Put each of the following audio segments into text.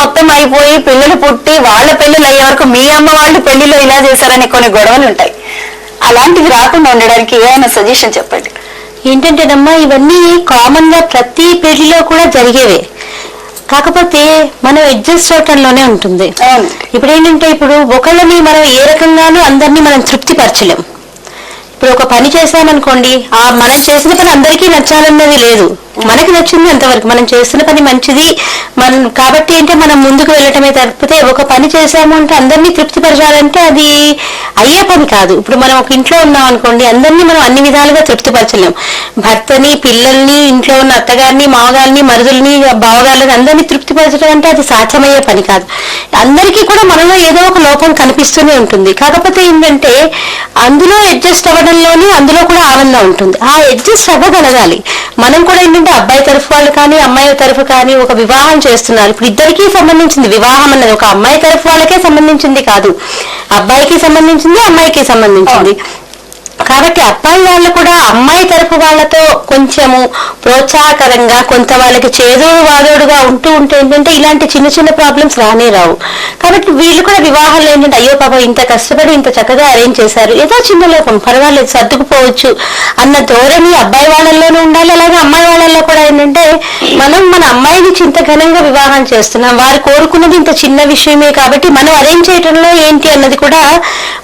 మొత్తం అయిపోయి పిల్లలు పుట్టి వాళ్ళ పెళ్లిళ్ళు అయ్యే వరకు మీ అమ్మ వాళ్ళు పెళ్లిలో ఇలా చేశారని కొన్ని గొడవలు ఉంటాయి. అలాంటివి రాకుండా ఉండడానికి ఏమైనా సజెషన్ చెప్పండి. ఏంటంటేనమ్మా, ఇవన్నీ కామన్ గా ప్రతి పెళ్లిలో కూడా జరిగేవే, కాకపోతే మనం అడ్జస్ట్ అవటంలోనే ఉంటుంది. ఇప్పుడు ఏంటంటే, ఇప్పుడు ఒకళ్ళని మనం ఏ రకంగానూ అందరినీ మనం తృప్తి పరచలేం. ఇప్పుడు ఒక పని చేసామనుకోండి, మనం చేసిన పని అందరికీ నచ్చాలన్నది లేదు. మనకి నచ్చింది అంతవరకు, మనం చేస్తున్న పని మంచిది కాబట్టి అంటే మనం ముందుకు వెళ్ళటమే తప్పితే ఒక పని చేసాము అంటే అందరినీ తృప్తిపరచాలంటే అది అయ్యే పని కాదు. ఇప్పుడు మనం ఒక ఇంట్లో ఉన్నాం అనుకోండి, అందరినీ మనం అన్ని విధాలుగా తృప్తిపరచలేం. భర్తని, పిల్లల్ని, ఇంట్లో ఉన్న అత్తగారిని, మామగారిని, మరుదుల్ని, బావగారిని అందరినీ తృప్తిపరచడం అంటే అది సాధ్యమయ్యే పని కాదు. అందరికీ కూడా మనలో ఏదో ఒక లోపం కనిపిస్తూనే ఉంటుంది. కాకపోతే ఏంటంటే అందులో అడ్జస్ట్ అవ్వడంలోనే అందులో కూడా ఆనందం ఉంటుంది. ఆ అడ్జస్ట్ అవ్వగలగాలి. మనం కూడా ఏంటంటే అబ్బాయి తరఫు వాళ్ళు కానీ అమ్మాయి తరఫు కానీ ఒక వివాహం చేస్తున్నారు. ఇప్పుడు ఇద్దరికీ సంబంధించింది వివాహం అన్నది, ఒక అమ్మాయి తరఫు వాళ్ళకే సంబంధించింది కాదు, అబ్బాయికి సంబంధించింది, అమ్మాయికి సంబంధించింది. కాబట్టి అబ్బాయి వాళ్ళు కూడా అమ్మాయి తరఫు వాళ్ళతో కొంచెము ప్రోత్సాహకరంగా, కొంత వాళ్ళకి చేదోడు వాదోడుగా ఉంటూ ఉంటే ఏంటంటే ఇలాంటి చిన్న చిన్న ప్రాబ్లమ్స్ రానే రావు. కాబట్టి వీళ్ళు కూడా వివాహాలు ఏంటంటే అయ్యో పాపం ఇంత కష్టపడి ఇంత చక్కగా అరేంజ్ చేశారు, ఏదో చిన్న లోపం పర్వాలేదు సర్దుకుపోవచ్చు అన్న ధోరణి అబ్బాయి వాళ్ళల్లోనూ ఉండాలి. అలాగే అమ్మాయి వాళ్ళల్లో కూడా ఏంటంటే మనం మన అమ్మాయిని ఇంత ఘనంగా వివాహం చేస్తున్నాం, వారు కోరుకున్నది ఇంత చిన్న విషయమే కాబట్టి మనం అరేంజ్ చేయడంలో ఏంటి అన్నది కూడా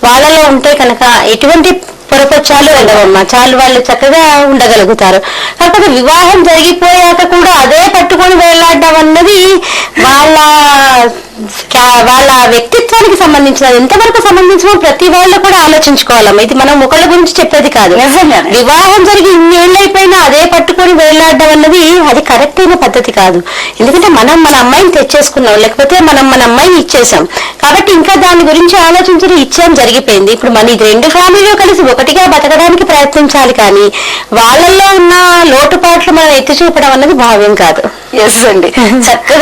వాళ్ళలో ఉంటే కనుక ఎటువంటి పొరపచ్చాలు ఉండవమ్మా, చాలు వాళ్ళు చక్కగా ఉండగలుగుతారు. కాకపోతే వివాహం జరిగిపోయాక కూడా అదే పట్టుకొని వేలాడడం అన్నది వాళ్ళ వ్యక్తిత్వానికి సంబంధించినది. ఎంతవరకు సంబంధించిన ప్రతి వాళ్ళు కూడా ఆలోచించుకోవాలమ్మా. ఇది మనం ఒకళ్ళ గురించి చెప్పేది కాదు. వివాహం జరిగి ఇన్నేళ్ళు అయిపోయినా అదే పట్టుకొని వేలాడడం అన్నది అది కరెక్ట్ అయిన పద్ధతి కాదు. ఎందుకంటే మనం మన అమ్మాయిని తెచ్చేసుకున్నాం, లేకపోతే మనం మన అమ్మాయిని ఇచ్చేసాం కాబట్టి ఇంకా దాని గురించి ఆలోచించడం ఇచ్చేం జరిగిపోయింది. ఇప్పుడు మన ఇది రెండు ఫ్యామిలీలో కలిసి ఒకటిగా బతకడానికి ప్రయత్నించాలి, కానీ వాళ్ళల్లో ఉన్న లోటుపాట్లు మనం ఎత్తి చూపడం అన్నది భావ్యం కాదు. ఎస్ అండి, చక్కగా